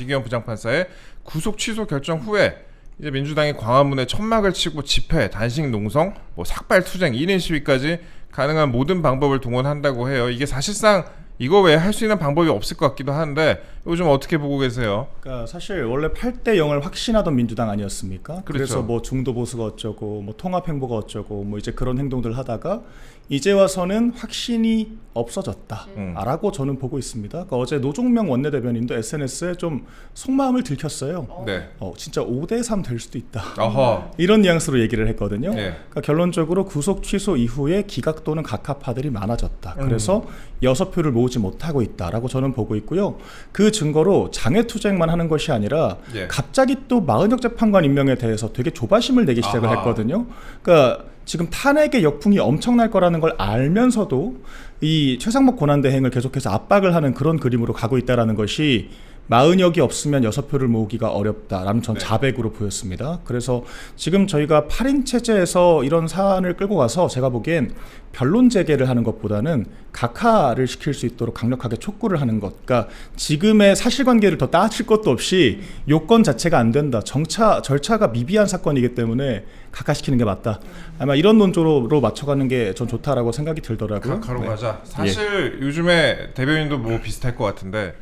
지기현 부장판사의 구속 취소 결정 후에 이제 민주당이 광화문에 천막을 치고 집회, 단식 농성, 뭐 삭발 투쟁, 1인 시위까지 가능한 모든 방법을 동원한다고 해요. 이게 사실상 이거 외에 할 수 있는 방법이 없을 것 같기도 한데 요즘 어떻게 보고 계세요? 그러니까 사실 원래 8대 0을 확신하던 민주당 아니었습니까? 그렇죠. 그래서 뭐 중도 보수가 어쩌고 뭐 통합 행보가 어쩌고 뭐 이제 그런 행동들 하다가 이제 와서는 확신이 없어졌다라고 저는 보고 있습니다. 그러니까 어제 노종명 원내대변인도 SNS에 좀 속마음을 들켰어요. 네. 진짜 5대3 될 수도 있다. 어허. 이런 뉘앙스로 얘기를 했거든요. 네. 그러니까 결론적으로 구속 취소 이후에 기각 또는 각하파들이 많아졌다. 그래서 6표를 모으지 못하고 있다라고 저는 보고 있고요. 그 증거로 장외투쟁만 하는 것이 아니라 갑자기 또 마은혁 재판관 임명에 대해서 되게 조바심을 내기 시작을 했거든요. 그러니까 지금 탄핵의 역풍이 엄청날 거라는 걸 알면서도 이 최상목 권한대행을 계속해서 압박을 하는 그런 그림으로 가고 있다는 것이 마은혁이 없으면 6표를 모으기가 어렵다라는 전 자백으로 보였습니다. 그래서 지금 저희가 8인 체제에서 이런 사안을 끌고 가서 제가 보기엔 변론 재개를 하는 것보다는 각하를 시킬 수 있도록 강력하게 촉구를 하는 것. 그러니까 지금의 사실관계를 더 따질 것도 없이 요건 자체가 안 된다. 절차가 미비한 사건이기 때문에 각하시키는 게 맞다. 아마 이런 논조로 맞춰가는 게 전 좋다라고 생각이 들더라고요. 각하로 가자. 사실 요즘에 대변인도 뭐 비슷할 것 같은데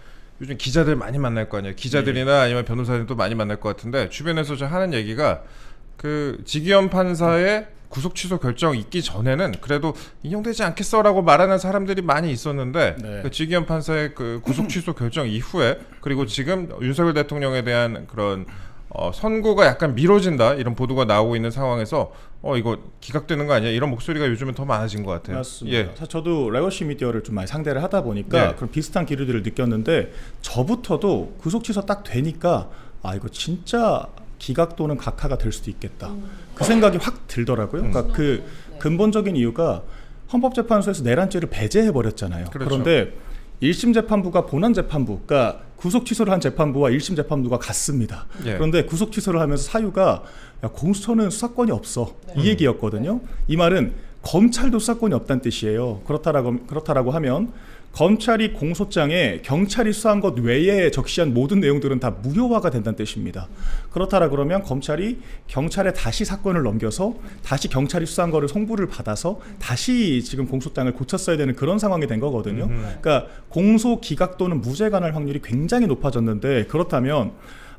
요즘 기자들 많이 만날 거 아니에요. 기자들이나 아니면 변호사들도 많이 만날 것 같은데 주변에서 저 하는 얘기가 그 지기현 판사의 구속 취소 결정 있기 전에는 그래도 인용되지 않겠어라고 말하는 사람들이 많이 있었는데 그 지기현 판사의 그 구속 취소 결정 이후에 그리고 지금 윤석열 대통령에 대한 그런 선고가 약간 미뤄진다 이런 보도가 나오고 있는 상황에서 이거 기각되는 거 아니야? 이런 목소리가 요즘은 더 많아진 것 같아요. 맞습니다. 사실 저도 레거시 미디어를 좀 많이 상대를 하다 보니까 그런 비슷한 기류들을 느꼈는데 저부터도 구속 취소 딱 되니까 이거 진짜 기각 또는 각하가 될 수도 있겠다. 그 생각이 확 들더라고요. 그러니까 그 근본적인 이유가 헌법재판소에서 내란죄를 배제해버렸잖아요. 그렇죠. 그런데 1심 재판부가 본안 재판부, 그러니까 구속 취소를 한 재판부와 1심 재판부가 같습니다. 그런데 구속 취소를 하면서 사유가 공수처는 수사권이 없어 이 얘기였거든요. 이 말은 검찰도 수사권이 없다는 뜻이에요. 그렇다라고 하면 검찰이 공소장에 경찰이 수사한 것 외에 적시한 모든 내용들은 다 무효화가 된다는 뜻입니다. 그렇다라 그러면 검찰이 경찰에 다시 사건을 넘겨서 다시 경찰이 수사한 거를 송부를 받아서 다시 지금 공소장을 고쳤어야 되는 그런 상황이 된 거거든요. 그러니까 공소 기각 또는 무죄가 날 확률이 굉장히 높아졌는데 그렇다면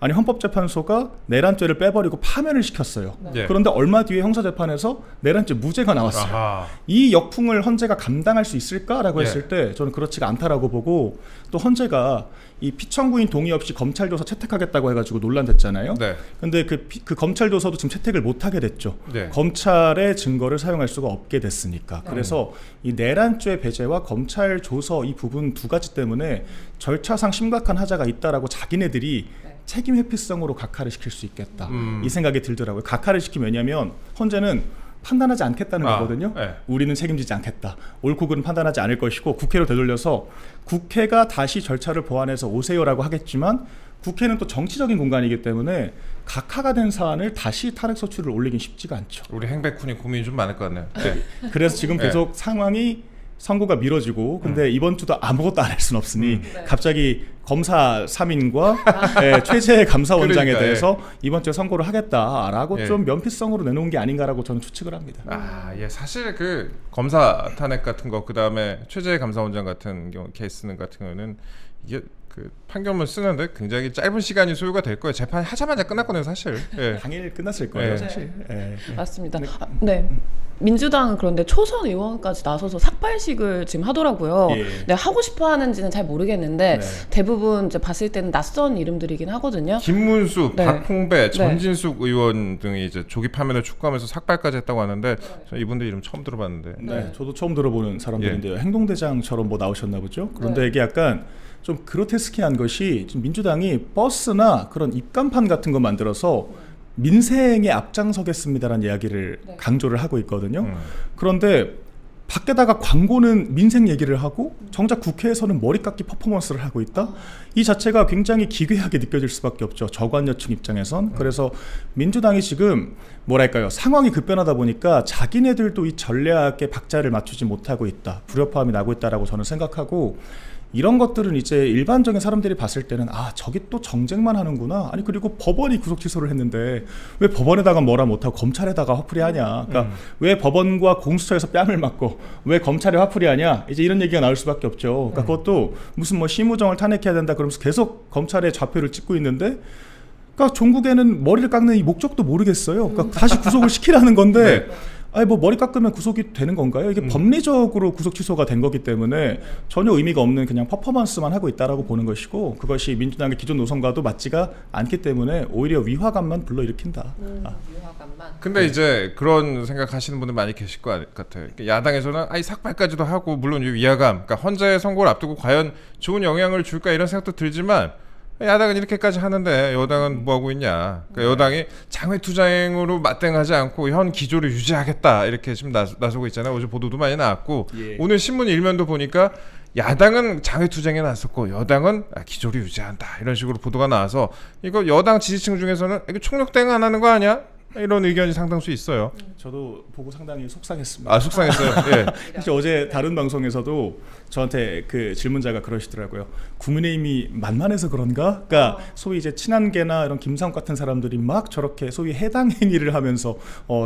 아니 헌법재판소가 내란죄를 빼버리고 파면을 시켰어요. 그런데 얼마 뒤에 형사재판에서 내란죄 무죄가 나왔어요. 이 역풍을 헌재가 감당할 수 있을까라고 했을 때 저는 그렇지가 않다라고 보고 또 헌재가 이 피청구인 동의 없이 검찰 조사 채택하겠다고 해가지고 논란됐잖아요. 근데 그 검찰 조사도 지금 채택을 못하게 됐죠. 검찰의 증거를 사용할 수가 없게 됐으니까. 그래서 이 내란죄 배제와 검찰 조서 이 부분 두 가지 때문에 절차상 심각한 하자가 있다라고 자기네들이 책임 회피성으로 각하를 시킬 수 있겠다. 이 생각이 들더라고요. 각하를 시키면 왜냐하면 헌재는 판단하지 않겠다는 거거든요. 우리는 책임지지 않겠다. 옳고 그른 판단하지 않을 것이고 국회로 되돌려서 국회가 다시 절차를 보완해서 오세요라고 하겠지만 국회는 또 정치적인 공간이기 때문에 각하가 된 사안을 다시 탄핵 소추를 올리긴 쉽지가 않죠. 우리 행백군이 고민이 좀 많을 것 같네요. 그래서 지금 계속 상황이 선고가 미뤄지고 근데 이번 주도 아무것도 안 할 수는 없으니 갑자기 검사 3인과 최재 감사원장에 대해서 이번 주에 선고를 하겠다라고 좀 면피성으로 내놓은 게 아닌가라고 저는 추측을 합니다. 사실 그 검사 탄핵 같은 거 그다음에 최재 감사원장 같은 경우 케이스는 같은 경우는 이게 그 판결문 쓰는데 굉장히 짧은 시간이 소요가 될 거예요. 재판 하자마자 끝났거든요, 사실. 당일 끝났을 거예요, 사실. 맞습니다. 민주당은 그런데 초선 의원까지 나서서 삭발식을 지금 하더라고요. 하고 싶어 하는지는 잘 모르겠는데 대부분 이제 봤을 때는 낯선 이름들이긴 하거든요. 김문수, 박홍배, 전진숙 의원 등이 이제 조기 파면을 촉구하면서 삭발까지 했다고 하는데 이분들 이름 처음 들어봤는데. 저도 처음 들어보는 사람들인데요. 행동대장처럼 뭐 나오셨나 보죠. 그런데 이게 약간 좀 그로테스키한 것이 지금 민주당이 버스나 그런 입간판 같은 거 만들어서 민생에 앞장서겠습니다라는 이야기를 강조를 하고 있거든요. 그런데 밖에다가 광고는 민생 얘기를 하고 정작 국회에서는 머리깎기 퍼포먼스를 하고 있다? 이 자체가 굉장히 기괴하게 느껴질 수밖에 없죠. 저관여층 입장에선. 그래서 민주당이 지금 뭐랄까요, 상황이 급변하다 보니까 자기네들도 이 전략에 박자를 맞추지 못하고 있다. 불협화음이 나고 있다라고 저는 생각하고 이런 것들은 이제 일반적인 사람들이 봤을 때는 아 저기 또 정쟁만 하는구나. 아니 그리고 법원이 구속 취소를 했는데 왜 법원에다가 뭐라 못하고 검찰에다가 화풀이하냐. 그러니까 왜 법원과 공수처에서 뺨을 맞고 왜 검찰에 화풀이하냐. 이제 이런 얘기가 나올 수밖에 없죠. 그러니까 그것도 무슨 뭐 심우정을 탄핵해야 된다 그러면서 계속 검찰의 좌표를 찍고 있는데 그러니까 종국에는 머리를 깎는 이 목적도 모르겠어요. 그러니까 다시 구속을 시키라는 건데 네. 아니 뭐 머리 깎으면 구속이 되는 건가요? 이게 법리적으로 구속 취소가 된 거기 때문에 전혀 의미가 없는 그냥 퍼포먼스만 하고 있다라고 보는 것이고 그것이 민주당의 기존 노선과도 맞지가 않기 때문에 오히려 위화감만 불러일으킨다. 위화감만. 근데 이제 그런 생각하시는 분들 많이 계실 것 같아요. 야당에서는 아이 삭발까지도 하고 물론 위화감, 그러니까 헌재 선고를 앞두고 과연 좋은 영향을 줄까 이런 생각도 들지만 야당은 이렇게까지 하는데 여당은 뭐 하고 있냐? 그러니까 여당이 장외투쟁으로 맞대응하지 않고 현 기조를 유지하겠다 이렇게 지금 나서고 있잖아요. 어제 보도도 많이 나왔고 오늘 신문 일면도 보니까 야당은 장외투쟁에 나섰고 여당은 기조를 유지한다 이런 식으로 보도가 나와서 이거 여당 지지층 중에서는 이거 총력대응 안 하는 거 아니야? 이런 의견이 상당수 있어요. 저도 보고 상당히 속상했습니다. 아 속상했어요. 예. 사실 어제 다른 방송에서도 저한테 그 질문자가 그러시더라고요. 국민의힘이 만만해서 그런가? 그러니까 소위 이제 친한계나 이런 김상욱 같은 사람들이 막 저렇게 소위 해당 행위를 하면서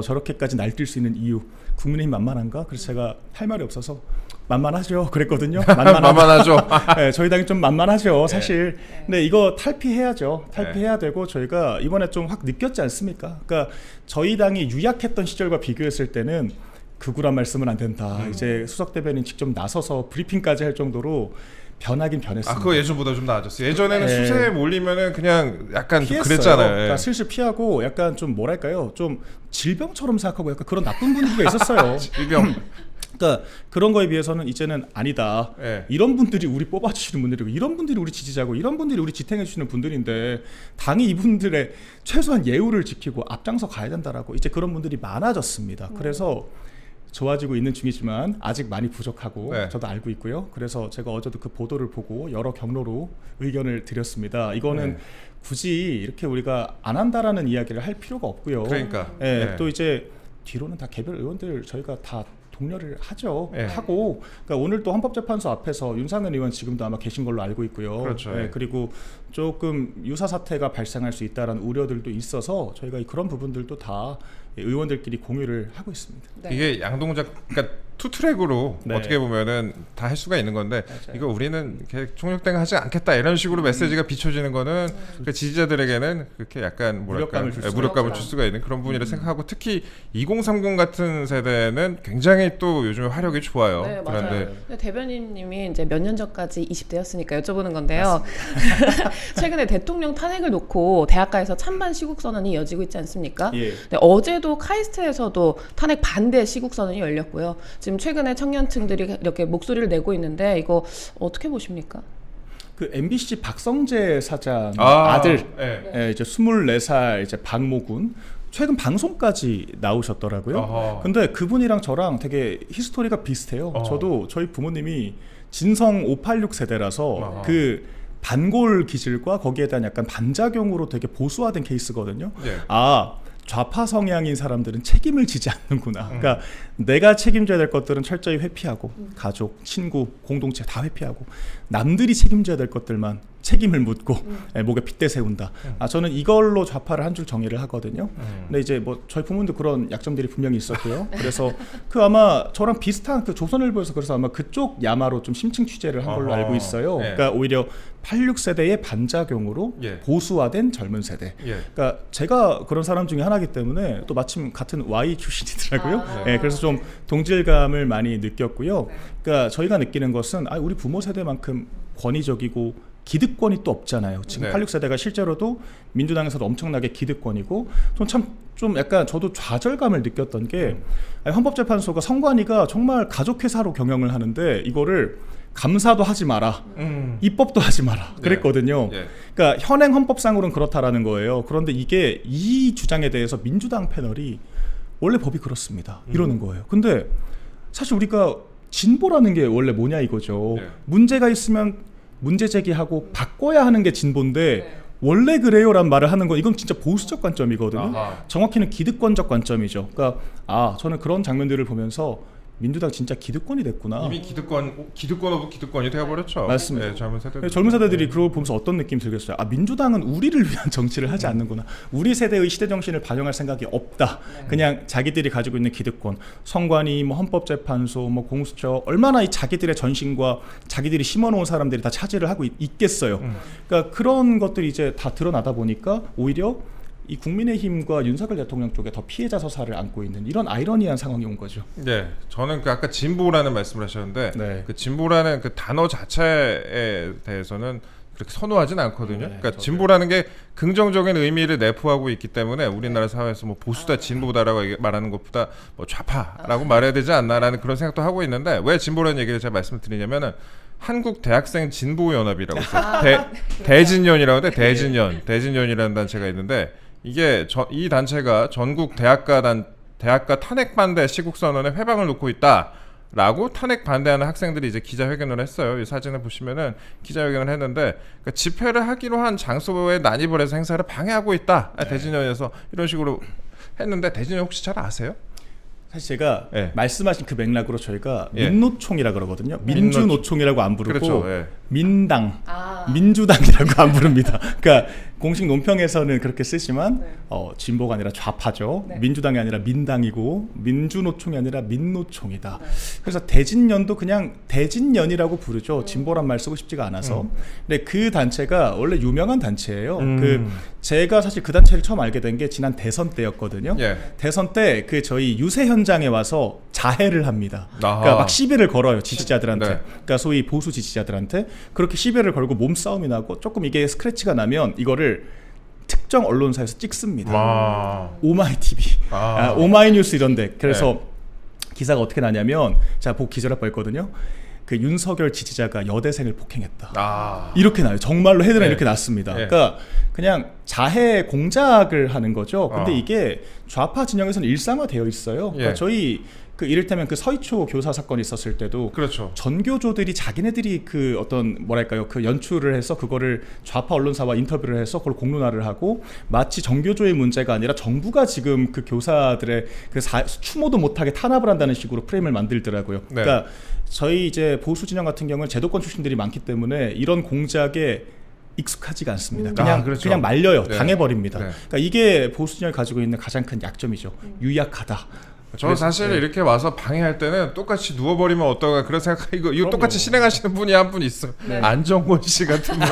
저렇게까지 날뛸 수 있는 이유. 국민의힘 만만한가? 그래서 제가 할 말이 없어서 만만하죠. 그랬거든요. 만만하죠. 네, 저희 당이 좀 만만하죠, 사실. 근데 이거 탈피해야죠. 탈피해야 되고 저희가 이번에 좀 확 느꼈지 않습니까? 그러니까 저희 당이 유약했던 시절과 비교했을 때는 극우란 말씀은 안 된다. 이제 수석 대변인 직접 나서서 브리핑까지 할 정도로 변하긴 변했습니다. 그거 예전보다 좀 나아졌어요. 예전에는 네. 수세에 몰리면은 그냥 약간 좀 피했어요. 그랬잖아요. 그러니까 슬슬 피하고 약간 좀 뭐랄까요, 좀 질병처럼 생각하고 약간 그런 나쁜 분위기가 있었어요. 질병. 그러니까 그런 거에 비해서는 이제는 아니다. 네. 이런 분들이 우리 뽑아주시는 분들이고 이런 분들이 우리 지지자고 이런 분들이 우리 지탱해 주시는 분들인데 당이 이분들의 최소한 예우를 지키고 앞장서 가야 된다라고 이제 그런 분들이 많아졌습니다. 그래서 좋아지고 있는 중이지만 아직 많이 부족하고 네. 저도 알고 있고요. 그래서 제가 어제도 그 보도를 보고 여러 경로로 의견을 드렸습니다. 이거는 굳이 이렇게 우리가 안 한다라는 이야기를 할 필요가 없고요. 그러니까. 네, 네. 또 이제 뒤로는 다 개별 의원들 저희가 다 독려를 하죠. 네. 하고 그러니까 오늘 또 헌법재판소 앞에서 윤상현 의원 지금도 아마 계신 걸로 알고 있고요. 그렇죠. 네, 그리고 조금 유사 사태가 발생할 수 있다라는 우려들도 있어서 저희가 그런 부분들도 다 의원들끼리 공유를 하고 있습니다. 네. 이게 양동작 그러니까 투트랙으로 네. 어떻게 보면은 다 할 수가 있는 건데 맞아요. 이거 우리는 이렇게 총력대응 하지 않겠다 이런 식으로 메시지가 비춰지는 거는 그 지지자들에게는 그렇게 약간 뭐랄까 무력감을 줄 수가 있는 그런 부분이라 생각하고 특히 2030 같은 세대는 굉장히 또 요즘에 화력이 좋아요. 네, 맞아요. 그런데 근데 대변인님이 이제 몇 년 전까지 20대였으니까 여쭤보는 건데요. 최근에 대통령 탄핵을 놓고 대학가에서 찬반 시국 선언이 이어지고 있지 않습니까? 예. 네, 어제도 카이스트에서도 탄핵 반대 시국 선언이 열렸고요. 지금 최근에 청년층들이 이렇게 목소리를 내고 있는데 이거 어떻게 보십니까? 그 MBC 박성재 사장 아들 네. 이제 24살 이제 박모군 최근 방송까지 나오셨더라고요. 어허. 근데 그분이랑 저랑 되게 히스토리가 비슷해요. 저도 저희 부모님이 진성 586 세대라서 어허. 그 반골 기질과 거기에 대한 약간 반작용으로 되게 보수화된 케이스거든요. 예. 아, 좌파 성향인 사람들은 책임을 지지 않는구나. 그러니까 내가 책임져야 될 것들은 철저히 회피하고 가족, 친구, 공동체 다 회피하고 남들이 책임져야 될 것들만 책임을 묻고 목에 핏대 세운다. 저는 이걸로 좌파를 한 줄 정의를 하거든요. 근데 이제 뭐 저희 부모님도 그런 약점들이 분명히 있었고요. 그래서 그 아마 저랑 비슷한 그 조선일보에서 그래서 아마 그쪽 야마로 좀 심층 취재를 한 걸로 알고 있어요. 예. 그러니까 오히려 86세대의 반작용으로 예. 보수화된 젊은 세대. 예. 그러니까 제가 그런 사람 중에 하나이기 때문에 또 마침 같은 Y 출신이더라고요. 예, 그래서 좀 동질감을 많이 느꼈고요. 그러니까 저희가 느끼는 것은 우리 부모 세대만큼 권위적이고 기득권이 또 없잖아요. 지금 네. 86세대가 실제로도 민주당에서도 엄청나게 기득권이고 좀 약간 저도 좌절감을 느꼈던 게 헌법재판소가 선관위가 정말 가족회사로 경영을 하는데 이거를 감사도 하지 마라, 입법도 하지 마라 그랬거든요. 예. 그러니까 현행 헌법상으로는 그렇다라는 거예요. 그런데 이게 이 주장에 대해서 민주당 패널이 원래 법이 그렇습니다 이러는 거예요. 근데 사실 우리가 진보라는 게 원래 뭐냐 이거죠. 예. 문제가 있으면 문제 제기하고 바꿔야 하는 게 진보인데 원래 그래요란 말을 하는 건 이건 진짜 보수적 관점이거든요. 아하. 정확히는 기득권적 관점이죠. 그러니까 저는 그런 장면들을 보면서 민주당 진짜 기득권이 됐구나. 이미 기득권 오브 기득권이 되어버렸죠. 맞습니다. 네, 젊은 세대. 젊은 세대들이 그걸 보면서 어떤 느낌 들겠어요? 아, 민주당은 우리를 위한 정치를 하지 않는구나. 우리 세대의 시대 정신을 반영할 생각이 없다. 그냥 자기들이 가지고 있는 기득권, 선관위, 뭐 헌법재판소, 뭐 공수처, 얼마나 이 자기들의 전신과 자기들이 심어놓은 사람들이 다 차지를 하고 있겠어요. 그러니까 그런 것들이 이제 다 드러나다 보니까 오히려 이 국민의힘과 윤석열 대통령 쪽에 더 피해자 서사를 안고 있는 이런 아이러니한 상황이 온 거죠. 네, 저는 그 아까 진보라는 말씀을 하셨는데 네. 그 진보라는 그 단어 자체에 대해서는 그렇게 선호하진 않거든요. 네, 그러니까 저도요. 진보라는 게 긍정적인 의미를 내포하고 있기 때문에 우리나라 사회에서 뭐 보수다 진보다라고 말하는 것보다 뭐 좌파라고 말해야 되지 않나라는 그런 생각도 하고 있는데 왜 진보라는 얘기를 제가 말씀을 드리냐면은 한국 대학생 진보연합이라고 있어요. 대진연이라고 하는데 대진연이라는 단체가 있는데 이게 이 단체가 전국 대학가 탄핵 반대 시국 선언에 회방을 놓고 있다라고 탄핵 반대하는 학생들이 이제 기자회견을 했어요. 이 사진을 보시면은 기자회견을 했는데 그러니까 집회를 하기로 한 장소에 난입을 해서 행사를 방해하고 있다. 대진연에서 이런 식으로 했는데 대진연 혹시 잘 아세요? 사실 제가 예. 말씀하신 그 맥락으로 저희가 예. 민노총이라 그러거든요. 민주노총이라고 안 부르고 그렇죠. 예. 민당, 민주당이라고 안 부릅니다. 그러니까 공식 논평에서는 그렇게 쓰지만 진보가 아니라 좌파죠. 네. 민주당이 아니라 민당이고 민주노총이 아니라 민노총이다. 그래서 대진연도 그냥 대진연이라고 부르죠. 진보란 말 쓰고 싶지가 않아서. 근데 그 단체가 원래 유명한 단체예요. 그 제가 사실 그 단체를 처음 알게 된 게 지난 대선 때였거든요. 예. 대선 때 그 저희 유세 현장에 와서 자해를 합니다. 아하. 그러니까 막 시비를 걸어요, 지지자들한테. 네. 그러니까 소위 보수 지지자들한테 그렇게 시비를 걸고 몸싸움이 나고 조금 이게 스크래치가 나면 이거를 특정 언론사에서 찍습니다. 와. 오마이TV, 오마이뉴스 이런데. 그래서 네. 기사가 어떻게 나냐면 제가 보고 기절할 뻔했거든요. 그 윤석열 지지자가 여대생을 폭행했다. 이렇게 나요. 정말로 헤드라인 네. 이렇게 났습니다. 네. 그러니까 그냥 자해 공작을 하는 거죠. 근데 이게 좌파 진영에서는 일상화되어 있어요. 그러니까 예. 저희 그 이를테면 그 서희초 교사 사건이 있었을 때도 그렇죠. 전교조들이 자기네들이 그 어떤 뭐랄까요 그 연출을 해서 그거를 좌파 언론사와 인터뷰를 해서 그걸 공론화를 하고 마치 전교조의 문제가 아니라 정부가 지금 그 교사들의 그 추모도 못하게 탄압을 한다는 식으로 프레임을 만들더라고요. 네. 그러니까 저희 이제 보수 진영 같은 경우는 제도권 출신들이 많기 때문에 이런 공작에 익숙하지가 않습니다. 그냥 그렇죠. 그냥 말려요. 네. 당해버립니다. 네. 그러니까 이게 보수 진영이 가지고 있는 가장 큰 약점이죠. 유약하다. 저는 사실 네. 이렇게 와서 방해할 때는 똑같이 누워버리면 어떨까 그런 생각. 이거 똑같이 실행하시는 분이 한 분 있어. 네. 안정권 씨 같은 분.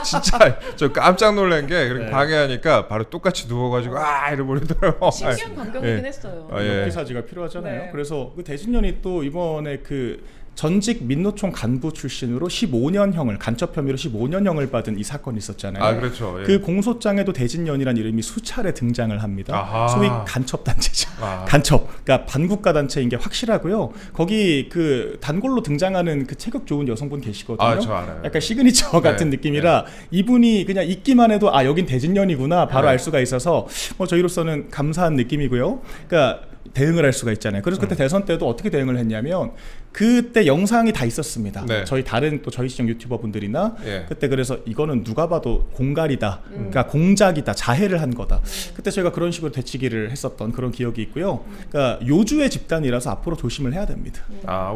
진짜 저 깜짝 놀란 게 그렇게 네. 방해하니까 바로 똑같이 누워가지고 이러버리더라고. 신기한 광경이긴 했어요. 예. 기사지가 필요하잖아요. 네. 그래서 그 대진년이 또 이번에 그 전직 민노총 간부 출신으로 15년형을 간첩 혐의로 15년형을 받은 이 사건이 있었잖아요. 그렇죠. 예. 그 공소장에도 대진년이라는 이름이 수차례 등장을 합니다. 아하. 소위 간첩 단체죠. 간첩, 그러니까 반국가 단체인 게 확실하고요. 거기 그 단골로 등장하는 그 체격 좋은 여성분 계시거든요. 저 알아요. 약간 시그니처 같은 느낌이라 이분이 그냥 있기만 해도 여긴 대진년이구나 바로 알 수가 있어서 뭐 저희로서는 감사한 느낌이고요. 그러니까 대응을 할 수가 있잖아요. 그래서 그때 대선 때도 어떻게 대응을 했냐면 그때 영상이 다 있었습니다. 네. 저희 다른 또 저희 시청 유튜버 분들이나 예. 그때 그래서 이거는 누가 봐도 공갈이다. 그러니까 공작이다. 자해를 한 거다. 그때 저희가 그런 식으로 되치기를 했었던 그런 기억이 있고요. 그러니까 요주의 집단이라서 앞으로 조심을 해야 됩니다.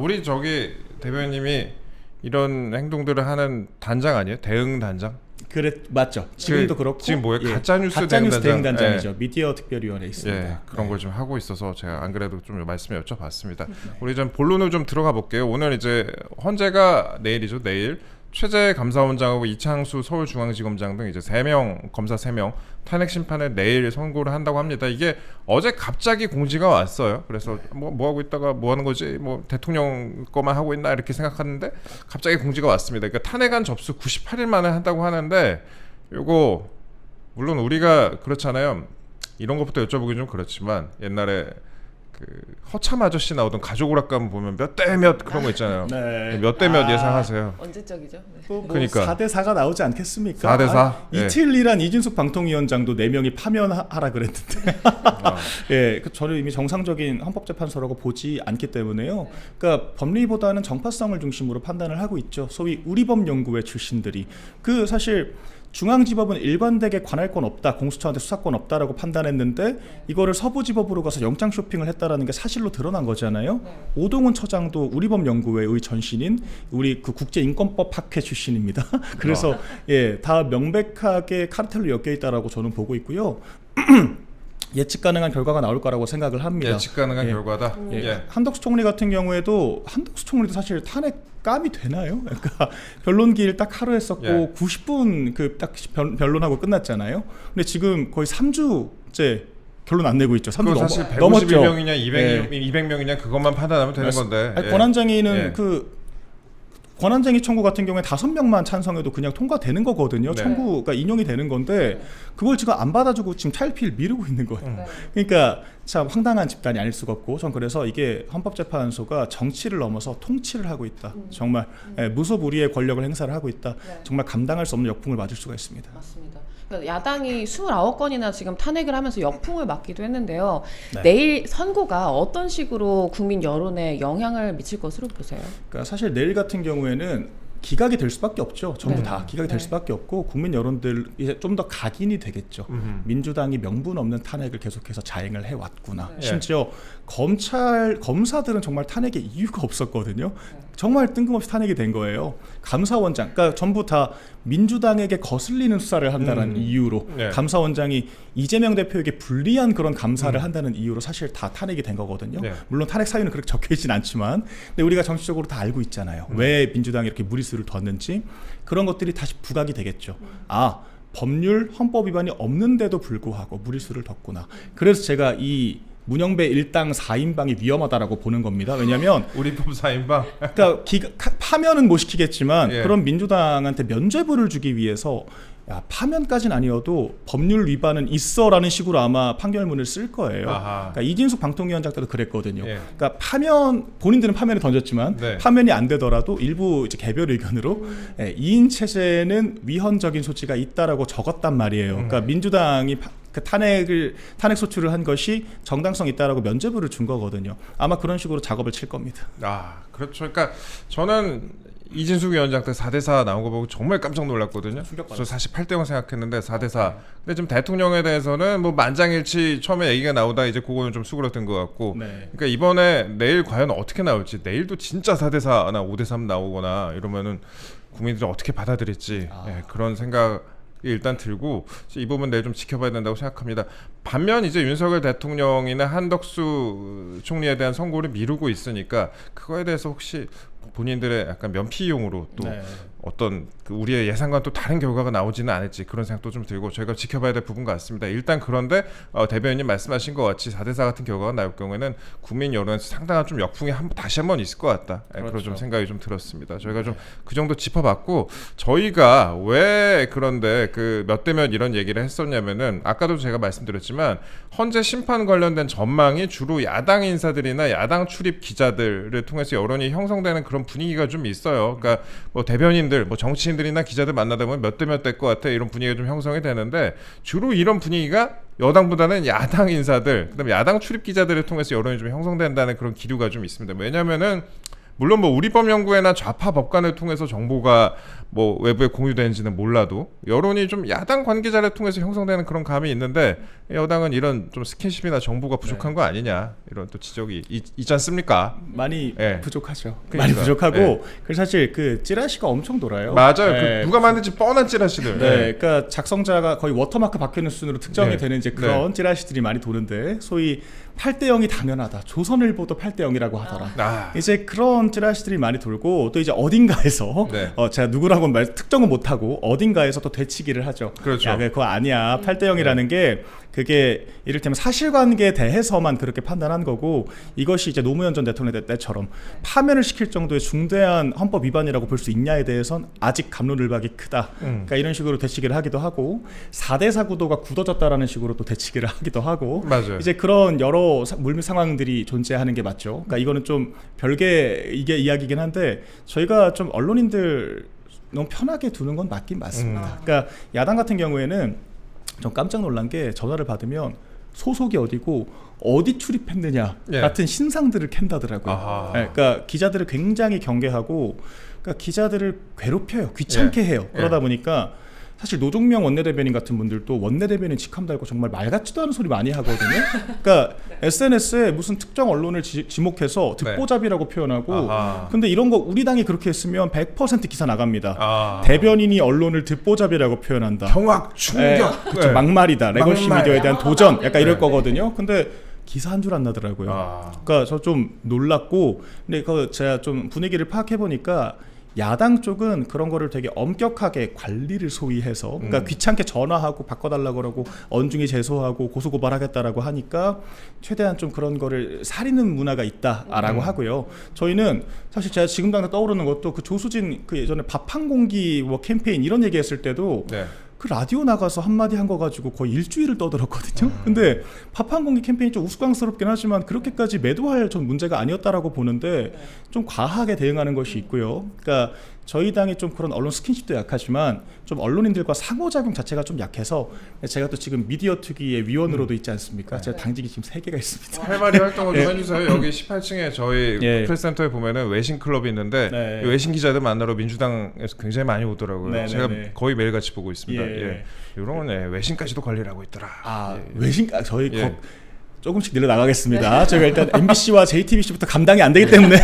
우리 저기 대변인님이 이런 행동들을 하는 단장 아니에요? 대응 단장? 그래 맞죠. 지금도 그렇고 지금 뭐예요? 예. 가짜뉴스 대응단장이죠. 미디어 특별위원회 있습니다. 예, 그런 걸 좀 하고 있어서 제가 안 그래도 좀 말씀을 여쭤봤습니다. 우리 좀 본론을 좀 들어가 볼게요. 오늘 이제 헌재가 내일이죠. 내일 최재 감사원장하고 이창수 서울중앙지검장 등 이제 3명 검사 3명 탄핵 심판을 내일 선고를 한다고 합니다. 이게 어제 갑자기 공지가 왔어요. 그래서 뭐 하고 있다가 뭐 하는 거지? 뭐 대통령 거만 하고 있나 이렇게 생각하는데 갑자기 공지가 왔습니다. 그러니까 탄핵안 접수 98일 만에 한다고 하는데 요거 물론 우리가 그렇잖아요. 이런 것부터 여쭤보기 좀 그렇지만 옛날에 그 허참 아저씨 나오던 가족 오락관 보면 몇 대 몇 그런 거 있잖아요. 네. 몇 대 몇 예상하세요? 언제적이죠? 네. 또 뭐 그러니까. 4대 4가 나오지 않겠습니까? 4대 4? 예. 이틀이란 이준석 방통위원장도 4명이 파면하라 그랬는데 예, 저는 이미 정상적인 헌법재판소라고 보지 않기 때문에요. 그러니까 법리보다는 정파성을 중심으로 판단을 하고 있죠. 소위 우리법 연구회 출신들이 그 사실 중앙지법은 일관되게 관할권 없다, 공수처한테 수사권 없다라고 판단했는데 이거를 서부지법으로 가서 영장 쇼핑을 했다라는 게 사실로 드러난 거잖아요. 오동훈 처장도 우리법연구회의 전신인 우리 그 국제인권법 학회 출신입니다. 그래서 다 명백하게 카르텔로 엮여 있다라고 저는 보고 있고요. 예측 가능한 결과가 나올 거라고 생각을 합니다. 예측 가능한 결과다. 한덕수 총리 같은 경우에도 한덕수 총리도 사실 탄핵감이 되나요? 그러니까 변론기일 딱 하루 했었고 90분 그 딱 변론하고 끝났잖아요. 근데 지금 거의 3주째 결론 안 내고 있죠. 3주 사실 넘었죠. 151명이냐 200명이냐 그것만 판단하면 되는 건데. 권한쟁의는 권한쟁의 청구 같은 경우에 5명만 찬성해도 그냥 통과되는 거거든요. 청구가 인용이 되는 건데 그걸 지금 안 받아주고 지금 차일피일 미루고 있는 거예요. 그러니까 참 황당한 집단이 아닐 수가 없고, 전 그래서 이게 헌법재판소가 정치를 넘어서 통치를 하고 있다. 정말 무소불위의 권력을 행사를 하고 있다. 정말 감당할 수 없는 역풍을 맞을 수가 있습니다. 맞습니다. 야당이 29건이나 지금 탄핵을 하면서 역풍을 맞기도 했는데요. 내일 선고가 어떤 식으로 국민 여론에 영향을 미칠 것으로 보세요? 그러니까 사실 내일 같은 경우에는 기각이 될 수밖에 없죠. 전부 다 기각이 될 수밖에 없고 국민 여론들 이제 좀 더 각인이 되겠죠. 민주당이 명분 없는 탄핵을 계속해서 자행을 해왔구나. 심지어 검사들은 정말 탄핵의 이유가 없었거든요. 정말 뜬금없이 탄핵이 된 거예요. 감사원장, 그러니까 전부 다 민주당에게 거슬리는 수사를 한다는 이유로 감사원장이 이재명 대표에게 불리한 그런 감사를 한다는 이유로 사실 다 탄핵이 된 거거든요. 물론 탄핵 사유는 그렇게 적혀있진 않지만 근데 우리가 정치적으로 다 알고 있잖아요. 왜 민주당이 이렇게 무리수를 뒀는지. 그런 것들이 다시 부각이 되겠죠. 법률 헌법 위반이 없는데도 불구하고 무리수를 뒀구나. 그래서 제가 이 문영배 일당 4인방이 위험하다라고 보는 겁니다. 왜냐하면 우리법 4인방. 그러니까 파면은 못 시키겠지만 그런 민주당한테 면죄부를 주기 위해서 파면까지는 아니어도 법률 위반은 있어라는 식으로 아마 판결문을 쓸 거예요. 그러니까 이진숙 방통위원장 때도 그랬거든요. 그러니까 본인들은 파면을 던졌지만 파면이 안 되더라도 일부 이제 개별 의견으로 2인 체제는 위헌적인 소지가 있다라고 적었단 말이에요. 그러니까 민주당이 그 탄핵 소추를 한 것이 정당성 있다라고 면죄부를 준 거거든요. 아마 그런 식으로 작업을 칠 겁니다. 그렇죠. 그러니까 저는 이진숙 위원장 때 4대4 나온 거 보고 정말 깜짝 놀랐거든요. 저 사실 8대0 생각했는데 4대4. 근데 지금 대통령에 대해서는 뭐 만장일치 처음에 얘기가 나오다 이제 그거는 좀 수그러든 것 같고. 그러니까 이번에 내일 과연 어떻게 나올지, 내일도 진짜 4대4나 5대3 나오거나 이러면은 국민들이 어떻게 받아들일지 그런 생각. 일단 들고 이 부분 내일 좀 지켜봐야 된다고 생각합니다. 반면 이제 윤석열 대통령이나 한덕수 총리에 대한 선고를 미루고 있으니까 그거에 대해서 혹시 본인들의 약간 면피용으로 또 어떤 그 우리의 예상과는 또 다른 결과가 나오지는 않을지 그런 생각도 좀 들고 저희가 지켜봐야 될 부분 같습니다. 일단 그런데 대변인님 말씀하신 것 같이 4대4 같은 결과가 나올 경우에는 국민 여론에서 상당한 좀 역풍이 다시 한번 있을 것 같다. 그런 좀 생각이 좀 들었습니다. 저희가 좀 그 정도 짚어봤고 저희가 왜 그런데 그 몇 대 몇 이런 얘기를 했었냐면은 아까도 제가 말씀드렸지만 헌재 심판 관련된 전망이 주로 야당 인사들이나 야당 출입 기자들을 통해서 여론이 형성되는 그런 분위기가 좀 있어요. 그러니까 뭐 대변인들, 뭐 정치인들이나 기자들 만나다 보면 몇 대 몇 될 것 같아 이런 분위기가 좀 형성이 되는데 주로 이런 분위기가 여당보다는 야당 인사들, 그다음에 야당 출입 기자들을 통해서 여론이 좀 형성된다는 그런 기류가 좀 있습니다. 왜냐하면은 물론 뭐 우리법연구회나 좌파 법관을 통해서 정보가 뭐 외부에 공유되는지는 몰라도 여론이 좀 야당 관계자를 통해서 형성되는 그런 감이 있는데 여당은 이런 좀 스킨십이나 정보가 부족한 거 아니냐 이런 또 지적이 있지 않습니까? 많이 부족하죠. 그러니까. 많이 부족하고 그래서 사실 그 찌라시가 엄청 돌아요. 맞아요. 그 누가 만든지 뻔한 찌라시들. 그러니까 작성자가 거의 워터마크 박혀있는 수준으로 특정이 되는 이제 그런 찌라시들이 많이 도는데 소위 8대 0이 당연하다. 조선일보도 8대 0이라고 하더라. 이제 그런 찌라시들이 많이 돌고 또 이제 어딘가에서 제가 누구라고 특정은 못하고 어딘가에서 또 되치기를 하죠. 그렇죠. 야, 그거 아니야. 8대 0이라는 게 그게 이를테면 사실관계에 대해서만 그렇게 판단한 거고 이것이 이제 노무현 전 대통령 때처럼 파면을 시킬 정도의 중대한 헌법 위반이라고 볼 수 있냐에 대해선 아직 갑론을박이 크다. 그러니까 이런 식으로 되치기를 하기도 하고 4대4 구도가 굳어졌다라는 식으로 또 되치기를 하기도 하고 이제 그런 여러 물밑 상황들이 존재하는 게 맞죠. 그러니까 이거는 좀 별개 이야기긴 한데 저희가 좀 언론인들 너무 편하게 두는 건 맞긴 맞습니다. 그러니까 야당 같은 경우에는 좀 깜짝 놀란 게 전화를 받으면 소속이 어디고 어디 출입했느냐 같은 신상들을 캔다더라고요. 그러니까 기자들을 굉장히 경계하고 그러니까 기자들을 괴롭혀요. 귀찮게 해요. 그러다 보니까 사실 노종명 원내대변인 같은 분들도 원내대변인 직함 달고 정말 말 같지도 않은 소리 많이 하거든요. 그러니까 SNS에 무슨 특정 언론을 지목해서 듣보잡이라고 표현하고 근데 이런 거 우리 당이 그렇게 했으면 100% 기사 나갑니다. 대변인이 언론을 듣보잡이라고 표현한다. 경악, 충격. 그렇죠. 막말이다. 레거시 미디어에 대한 도전. 약간 이럴 거거든요. 근데 기사 한 줄 안 나더라고요. 그러니까 저 좀 놀랐고 근데 그 제가 좀 분위기를 파악해 보니까 야당 쪽은 그런 거를 되게 엄격하게 관리를 소위 해서 그러니까 귀찮게 전화하고 바꿔달라고 그러고 언중이 제소하고 고소고발하겠다라고 하니까 최대한 좀 그런 거를 사리는 문화가 있다라고 하고요. 저희는 사실 제가 지금 당장 떠오르는 것도 그 조수진 그 예전에 밥 한 공기 뭐 캠페인 이런 얘기했을 때도 그 라디오 나가서 한마디 한 거 가지고 거의 일주일을 떠들었거든요. 근데 밥 한 공기 캠페인이 좀 우스꽝스럽긴 하지만 그렇게까지 매도할 전 문제가 아니었다라고 보는데 좀 과하게 대응하는 것이 있고요. 그러니까 저희 당이 좀 그런 언론 스킨십도 약하지만 좀 언론인들과 상호작용 자체가 좀 약해서 제가 또 지금 미디어 특위의 위원으로도 있지 않습니까? 제가 당직이 지금 3개가 있습니다. 할 말이 활동을 좀 해주세요. 여기 18층에 저희 프레스센터에 보면은 외신 클럽이 있는데 외신 기자들 만나러 민주당에서 굉장히 많이 오더라고요. 제가 거의 매일같이 보고 있습니다. 이런 건 외신까지도 관리를 하고 있더라. 외신 저희 조금씩 늘어나가겠습니다. 저희가 일단 MBC와 JTBC부터 감당이 안 되기 때문에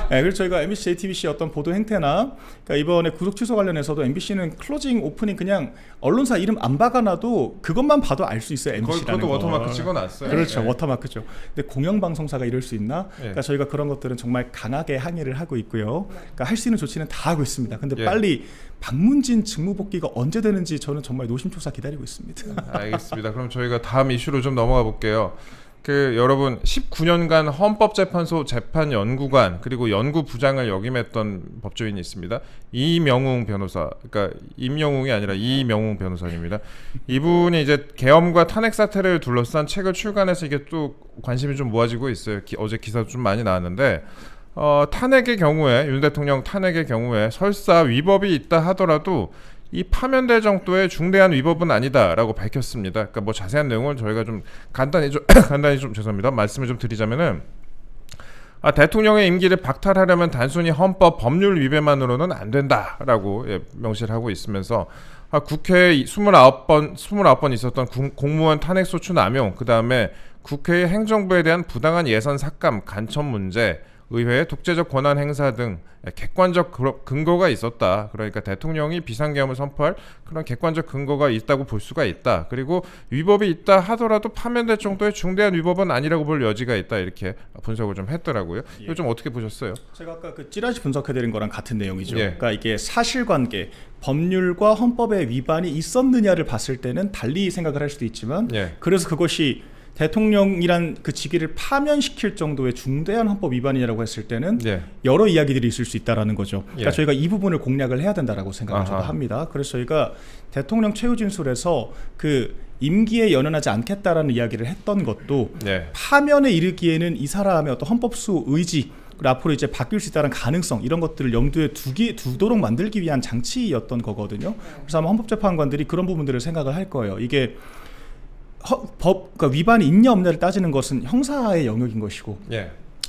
그래서 저희가 MBC, JTBC 어떤 보도 행태나 그러니까 이번에 구속 취소 관련해서도 MBC는 클로징, 오프닝 그냥 언론사 이름 안 박아놔도 그것만 봐도 알 수 있어요. MBC라는 그것도 워터마크 찍어놨어요. 그렇죠. 워터마크죠. 근데 공영방송사가 이럴 수 있나? 그러니까 저희가 그런 것들은 정말 강하게 항의를 하고 있고요. 그러니까 할 수 있는 조치는 다 하고 있습니다. 근데 빨리 박문진 직무복귀가 언제 되는지 저는 정말 노심초사 기다리고 있습니다. 알겠습니다. 그럼 저희가 다음 이슈로 좀 넘어가 볼게요. 여러분 19년간 헌법재판소 재판연구관 그리고 연구부장을 역임했던 법조인이 있습니다. 이명웅 변호사, 그러니까 임영웅이 아니라 이명웅 변호사입니다. 이분이 이제 계엄과 탄핵 사태를 둘러싼 책을 출간해서 이게 또 관심이 좀 모아지고 있어요. 어제 기사도 좀 많이 나왔는데 탄핵의 경우에 윤 대통령 탄핵의 경우에 설사 위법이 있다 하더라도 이 파면될 정도의 중대한 위법은 아니다라고 밝혔습니다. 그러니까 뭐 자세한 내용을 저희가 좀 간단히 좀 죄송합니다. 말씀을 좀 드리자면은 대통령의 임기를 박탈하려면 단순히 헌법 법률 위배만으로는 안 된다라고 명시를 하고 있으면서 국회에 29번 있었던 공무원 탄핵소추 남용, 그 다음에 국회의 행정부에 대한 부당한 예산 삭감, 간첩 문제, 의회의 독재적 권한 행사 등 객관적 근거가 있었다. 그러니까 대통령이 비상계엄을 선포할 그런 객관적 근거가 있다고 볼 수가 있다. 그리고 위법이 있다 하더라도 파면될 정도의 중대한 위법은 아니라고 볼 여지가 있다. 이렇게 분석을 좀 했더라고요. 이거 좀 어떻게 보셨어요? 제가 아까 그 찌라시 분석해드린 거랑 같은 내용이죠. 그러니까 이게 사실관계, 법률과 헌법의 위반이 있었느냐를 봤을 때는 달리 생각을 할 수도 있지만 그래서 그것이 대통령이란 그 직위를 파면시킬 정도의 중대한 헌법 위반이라고 했을 때는 여러 이야기들이 있을 수 있다라는 거죠. 그러니까 저희가 이 부분을 공략을 해야 된다라고 생각을 저도 합니다. 그래서 저희가 대통령 최후 진술에서 그 임기에 연연하지 않겠다라는 이야기를 했던 것도 파면에 이르기에는 이 사람의 어떤 헌법수 의지 그리고 앞으로 이제 바뀔 수 있다는 가능성 이런 것들을 염두에 두도록 만들기 위한 장치였던 거거든요. 그래서 아마 헌법재판관들이 그런 부분들을 생각을 할 거예요. 이게 그러니까 위반이 있냐 없냐를 따지는 것은 형사의 영역인 것이고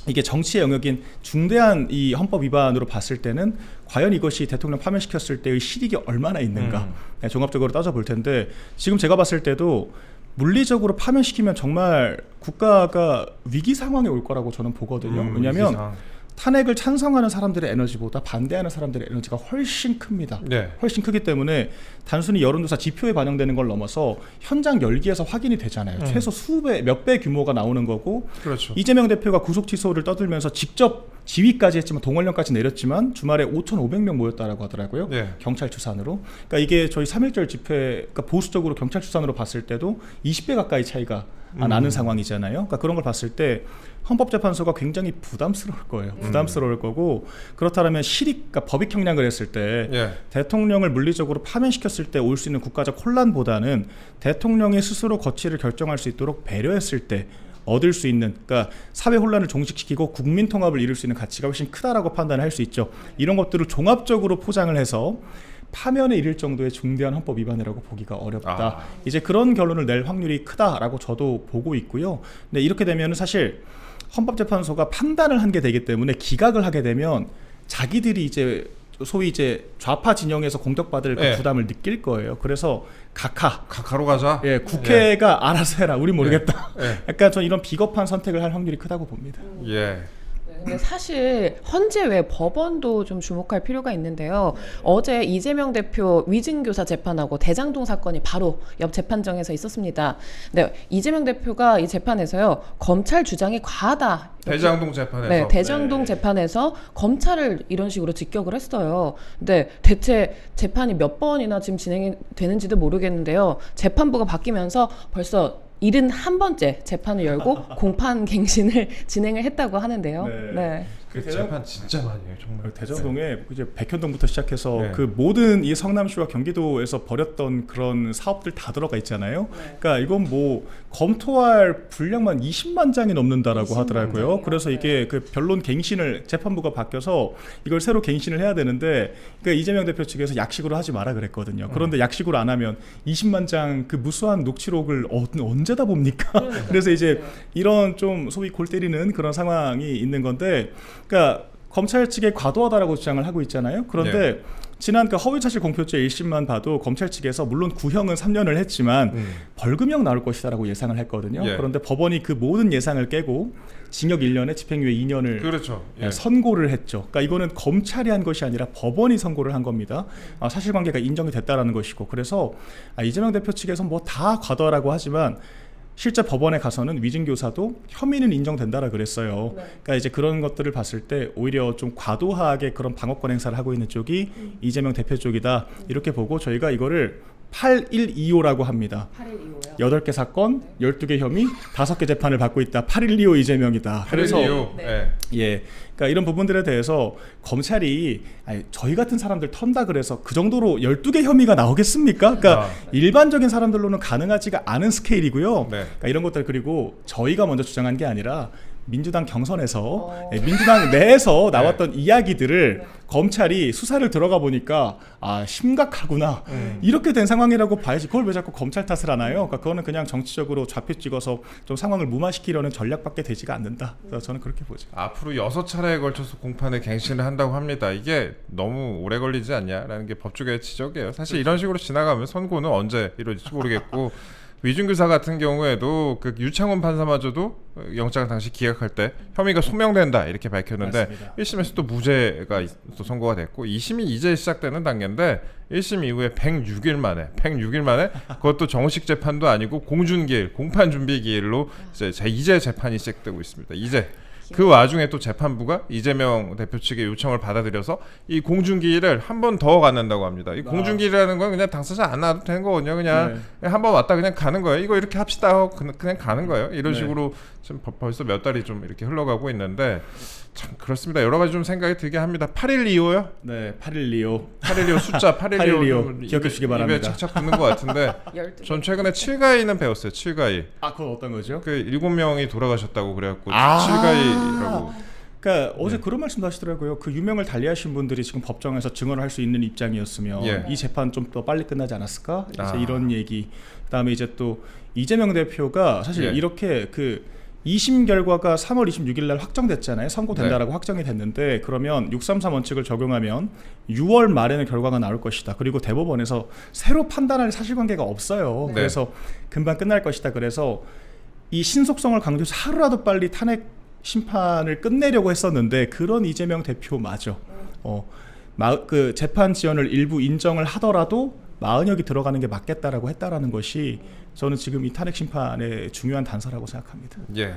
이게 정치의 영역인 중대한 이 헌법 위반으로 봤을 때는 과연 이것이 대통령 파면시켰을 때의 실익이 얼마나 있는가 종합적으로 따져볼 텐데 지금 제가 봤을 때도 물리적으로 파면시키면 정말 국가가 위기 상황에 올 거라고 저는 보거든요. 왜냐하면 탄핵을 찬성하는 사람들의 에너지보다 반대하는 사람들의 에너지가 훨씬 큽니다. 훨씬 크기 때문에 단순히 여론조사 지표에 반영되는 걸 넘어서 현장 열기에서 확인이 되잖아요. 최소 몇 배 규모가 나오는 거고 이재명 대표가 구속 취소를 떠들면서 직접 지휘까지 했지만 동원령까지 내렸지만 주말에 5,500명 모였다라고 하더라고요. 경찰 추산으로. 그러니까 이게 저희 3.1절 집회 그러니까 보수적으로 경찰 추산으로 봤을 때도 20배 가까이 차이가 나는 상황이잖아요. 그러니까 그런 걸 봤을 때 헌법재판소가 굉장히 부담스러울 거예요. 부담스러울 거고 그렇다면 그러니까 법익 형량을 했을 때 대통령을 물리적으로 파면시켰을 때 올 수 있는 국가적 혼란보다는 대통령이 스스로 거취를 결정할 수 있도록 배려했을 때 얻을 수 있는 그러니까 사회 혼란을 종식시키고 국민 통합을 이룰 수 있는 가치가 훨씬 크다라고 판단을 할 수 있죠. 이런 것들을 종합적으로 포장을 해서 파면에 이를 정도의 중대한 헌법 위반이라고 보기가 어렵다. 이제 그런 결론을 낼 확률이 크다라고 저도 보고 있고요. 근데 이렇게 되면 사실 헌법재판소가 판단을 한 게 되기 때문에 기각을 하게 되면 자기들이 이제 소위 이제 좌파 진영에서 공격받을 그 예. 부담을 느낄 거예요. 그래서 각하로 가자. 예, 국회가 알아서 해라. 우리 모르겠다. 예. 약간 전 이런 비겁한 선택을 할 확률이 크다고 봅니다. 예. 근데 사실 헌재 외 법원도 좀 주목할 필요가 있는데요. 어제 이재명 대표 위증교사 재판하고 대장동 사건이 바로 옆 재판정에서 있었습니다. 네, 이재명 대표가 이 재판에서요, 검찰 주장이 과하다. 대장동 재판에서. 네, 대장동 재판에서 검찰을 이런 식으로 직격을 했어요. 근데 대체 재판이 몇 번이나 지금 진행이 되는지도 모르겠는데요. 재판부가 바뀌면서 벌써 71번째 재판을 열고 공판 갱신을 진행을 했다고 하는데요. 네. 그 재판 진짜 많이 해요, 정말. 대장동에 이제 백현동부터 시작해서 네. 그 모든 이 성남시와 경기도에서 벌였던 그런 사업들 다 들어가 있잖아요. 그러니까 이건 뭐 검토할 분량만 20만 장이 넘는다라고 하더라고요. 장이요? 그래서 이게 그 변론 갱신을 재판부가 바뀌어서 이걸 새로 갱신을 해야 되는데, 그러니까 이재명 대표 측에서 약식으로 하지 마라 그랬거든요. 그런데 약식으로 안 하면 20만 장 그 무수한 녹취록을 언제다 봅니까? 그래서 이제 이런 좀 소위 골 때리는 그런 상황이 있는 건데, 그러니까 검찰 측에 과도하다라고 주장을 하고 있잖아요. 그런데 지난 그 허위사실 공표죄 1심만 봐도 검찰 측에서 물론 구형은 3년을 했지만 벌금형 나올 것이다라고 예상을 했거든요. 예. 그런데 법원이 그 모든 예상을 깨고 징역 1년에 집행유예 2년을 그렇죠. 예. 선고를 했죠. 그러니까 이거는 검찰이 한 것이 아니라 법원이 선고를 한 겁니다. 사실관계가 인정이 됐다라는 것이고, 그래서 이재명 대표 측에서 뭐 다 과도하라고 하지만 실제 법원에 가서는 위증교사도 혐의는 인정된다라 그랬어요. 그러니까 이제 그런 것들을 봤을 때 오히려 좀 과도하게 그런 방어권 행사를 하고 있는 쪽이 이재명 대표 쪽이다, 이렇게 보고 저희가 이거를 8125라고 합니다. 8125요? 8개 사건, 12개 혐의, 5개 재판을 받고 있다. 8125 이재명이다. 그래서 8.15. 네. 예, 그러니까 이런 부분들에 대해서 검찰이 저희 같은 사람들 턴다 그래서 그 정도로 12개 혐의가 나오겠습니까? 그러니까 일반적인 사람들로는 가능하지가 않은 스케일이고요. 네. 그러니까 이런 것들, 그리고 저희가 먼저 주장한 게 아니라 민주당 경선에서 민주당 내에서 나왔던 이야기들을 검찰이 수사를 들어가 보니까 심각하구나, 이렇게 된 상황이라고 봐야지. 그걸 왜 자꾸 검찰 탓을 하나요? 그러니까 그거는 그냥 정치적으로 좌표 찍어서 좀 상황을 무마시키려는 전략밖에 되지가 않는다. 그래서 저는 그렇게 보죠. 앞으로 6차례에 걸쳐서 공판에 갱신을 한다고 합니다. 이게 너무 오래 걸리지 않냐라는 게 법조계의 지적이에요. 사실 이런 식으로 지나가면 선고는 언제 이루어질지 모르겠고 위증교사 같은 경우에도 그 유창훈 판사마저도 영장을 당시 기각할 때 혐의가 소명된다 이렇게 밝혔는데, 맞습니다. 1심에서 또 무죄가 또 선고가 됐고 2심이 이제 시작되는 단계인데 1심 이후에 106일 만에 그것도 정식 재판도 아니고 공준기일, 공판 준비 기일로 이제 재판이 시작되고 있습니다. 이제 그 와중에 또 재판부가 이재명 대표 측의 요청을 받아들여서 이 공준기일을 한 번 더 갖는다고 합니다. 이 공준기일이라는 건 그냥 당사자 안 나와도 되는 거거든요. 그냥 한 번 왔다 그냥 가는 거예요. 이거 이렇게 합시다 하고 그냥 가는 거예요. 이런 식으로 지금 벌써 몇 달이 좀 이렇게 흘러가고 있는데 참 그렇습니다. 여러 가지 좀 생각이 들게 합니다. 8125요? 네, 8125. 8125 숫자 8125 기억해 주시기 바랍니다. 입에 착착 붙는 것 같은데 12개. 전 최근에 7가위는 배웠어요. 7가위. 그건 어떤 거죠? 그 7명이 돌아가셨다고 그래갖고 아. 7가위라고. 그러니까 어제 그런 말씀도 하시더라고요. 그 유명을 달리하신 분들이 지금 법정에서 증언을 할 수 있는 입장이었으면 이 재판 좀 더 빨리 끝나지 않았을까? 이제 이런 얘기. 그다음에 이제 또 이재명 대표가 사실 이렇게 그 2심 결과가 3월 26일 날 확정됐잖아요. 선고된다라고 확정이 됐는데, 그러면 633 원칙을 적용하면 6월 말에는 결과가 나올 것이다. 그리고 대법원에서 새로 판단할 사실관계가 없어요. 그래서 금방 끝날 것이다. 그래서 이 신속성을 강조해서 하루라도 빨리 탄핵 심판을 끝내려고 했었는데, 그런 이재명 대표마저 그 재판 지연을 일부 인정을 하더라도 40역이 들어가는 게 맞겠다라고 했다라는 것이 저는 지금 이 탄핵 심판의 중요한 단서라고 생각합니다. 예.